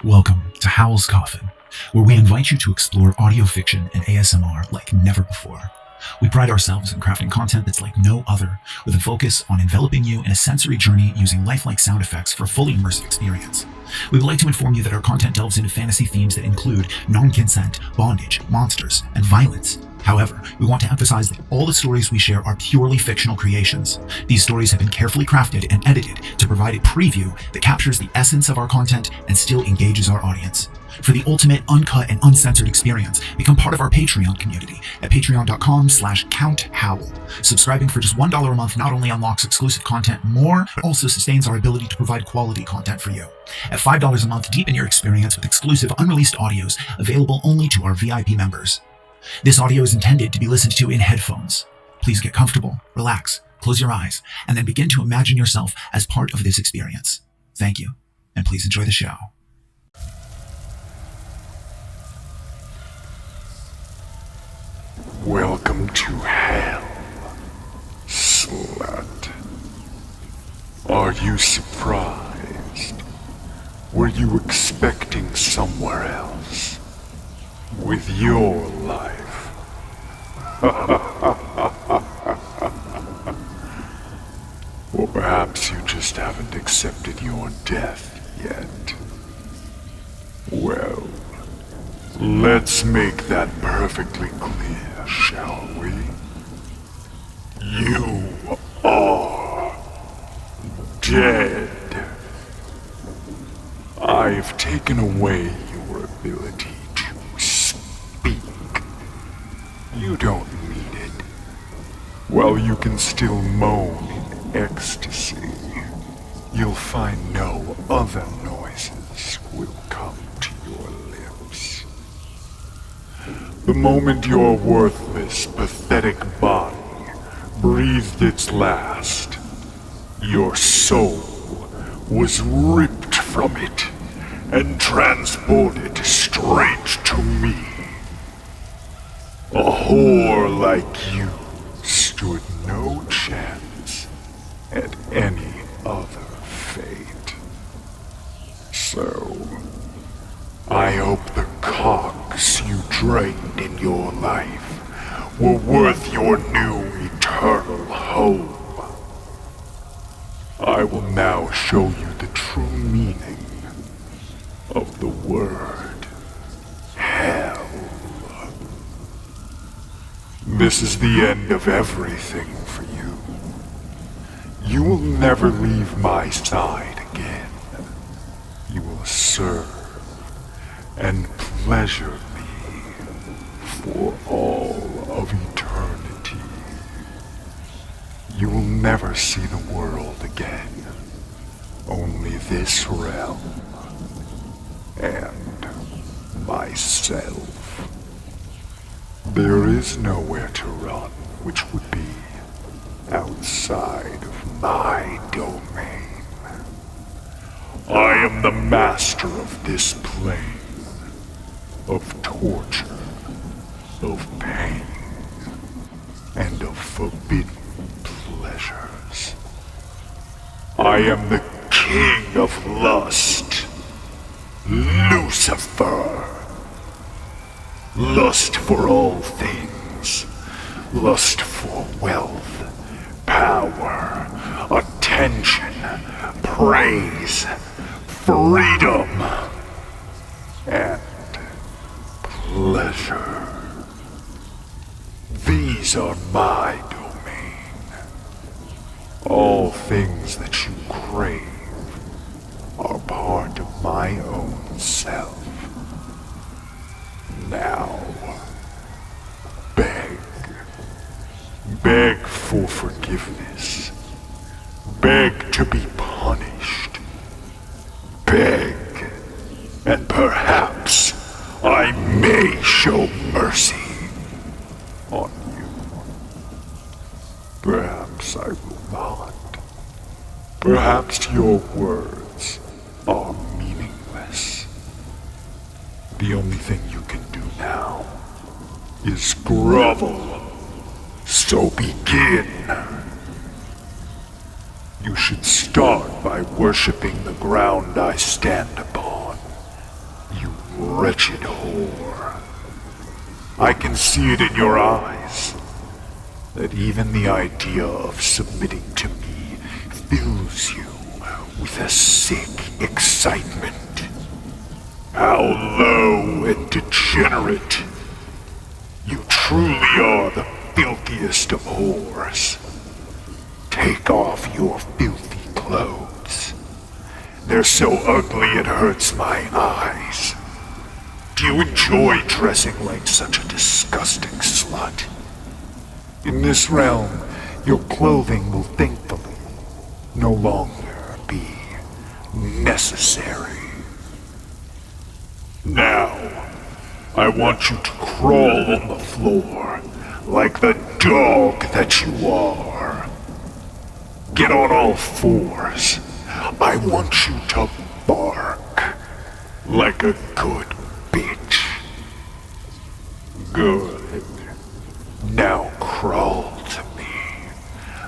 Welcome to Howl's Coffin, where we invite you to explore audio fiction and ASMR like never before. We pride ourselves in crafting content that's like no other, with a focus on enveloping you in a sensory journey using lifelike sound effects for a fully immersive experience. We would like to inform you that our content delves into fantasy themes that include non-consent, bondage, monsters, and violence. However, we want to emphasize that all the stories we share are purely fictional creations. These stories have been carefully crafted and edited to provide a preview that captures the essence of our content and still engages our audience. For the ultimate uncut and uncensored experience, become part of our Patreon community at patreon.com/CountHowl. Subscribing for just $1 a month not only unlocks exclusive content more, but also sustains our ability to provide quality content for you. At $5 a month, deepen your experience with exclusive unreleased audios available only to our VIP members. This audio is intended to be listened to in headphones. Please get comfortable, relax, close your eyes, and then begin to imagine yourself as part of this experience. Thank you, and please enjoy the show. Welcome to hell, slut. Are you surprised? Were you expecting somewhere else? With your life? Or perhaps you just haven't accepted your death yet. Well, let's make that perfectly clear, shall we? You are dead. I've taken away your ability to speak. You don't need it. While you can still moan in ecstasy, you'll find no other noises will come to your lips. The moment your worthless, pathetic body breathed its last, your soul was ripped from it and transported straight to me. A whore like you stood no chance at any other fate. So, I hope the cocks you drained in your life were worth your new eternal home. I will now show you the true meaning of the word hell. This is the end of everything for you. You will never leave my side again. You will serve and pleasure me for all of eternity. You will never see the world again, only this realm and myself. There is nowhere to run which would be outside of my domain. I am the master of this plane, of torture, of pain, and of forbidden pleasures. I am the king of lust, Lucifer. Lust for all things. Lust for wealth, power, attention, praise, freedom, and pleasure. These are my domain. All things that you crave are part of my own self. Now, beg. Beg for forgiveness. Beg to be punished. Beg, and perhaps I may show mercy on you. Perhaps I will not. Perhaps your words are meaningless. The only thing you can do now is grovel. So begin. You should start by worshipping the ground I stand upon, wretched whore. I can see it in your eyes, that even the idea of submitting to me fills you with a sick excitement. How low and degenerate. You truly are the filthiest of whores. Take off your filthy clothes. They're so ugly it hurts my eyes. Do you enjoy dressing like such a disgusting slut? In this realm, your clothing will thankfully no longer be necessary. Now, I want you to crawl on the floor like the dog that you are. Get on all fours. I want you to bark like a good bitch. Good. Now crawl to me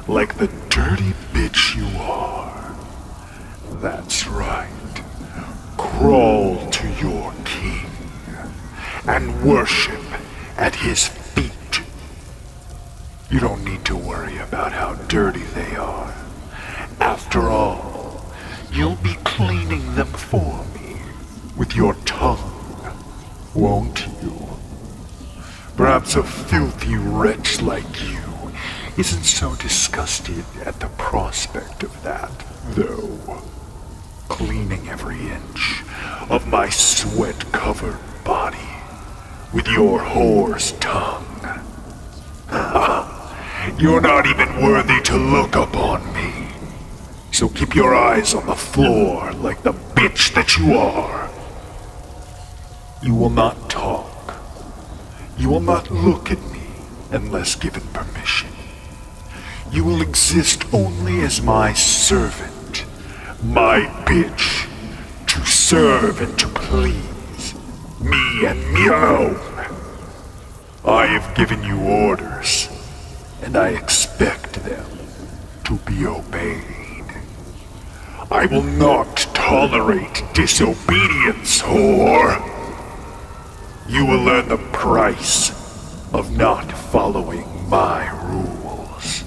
like the dirty bitch you are. That's right. Crawl to your king and worship at his feet. You don't need to worry about how dirty they are. After all, you'll be cleaning them for me with your tongue, won't you? Perhaps a filthy wretch like you isn't so disgusted at the prospect of that, though. Cleaning every inch of my sweat-covered body with your whore's tongue. You're not even worthy to look upon me. So keep your eyes on the floor like the bitch that you are. You will not talk. You will not look at me unless given permission. You will exist only as my servant, my bitch, to serve and to please me and me alone. I have given you orders, and I expect them to be obeyed. I will not tolerate disobedience, whore. You will learn the price of not following my rules.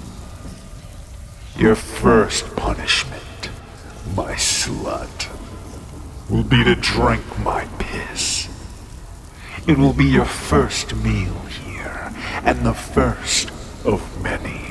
Your first punishment, my slut, will be to drink my piss. It will be your first meal here, and the first of many.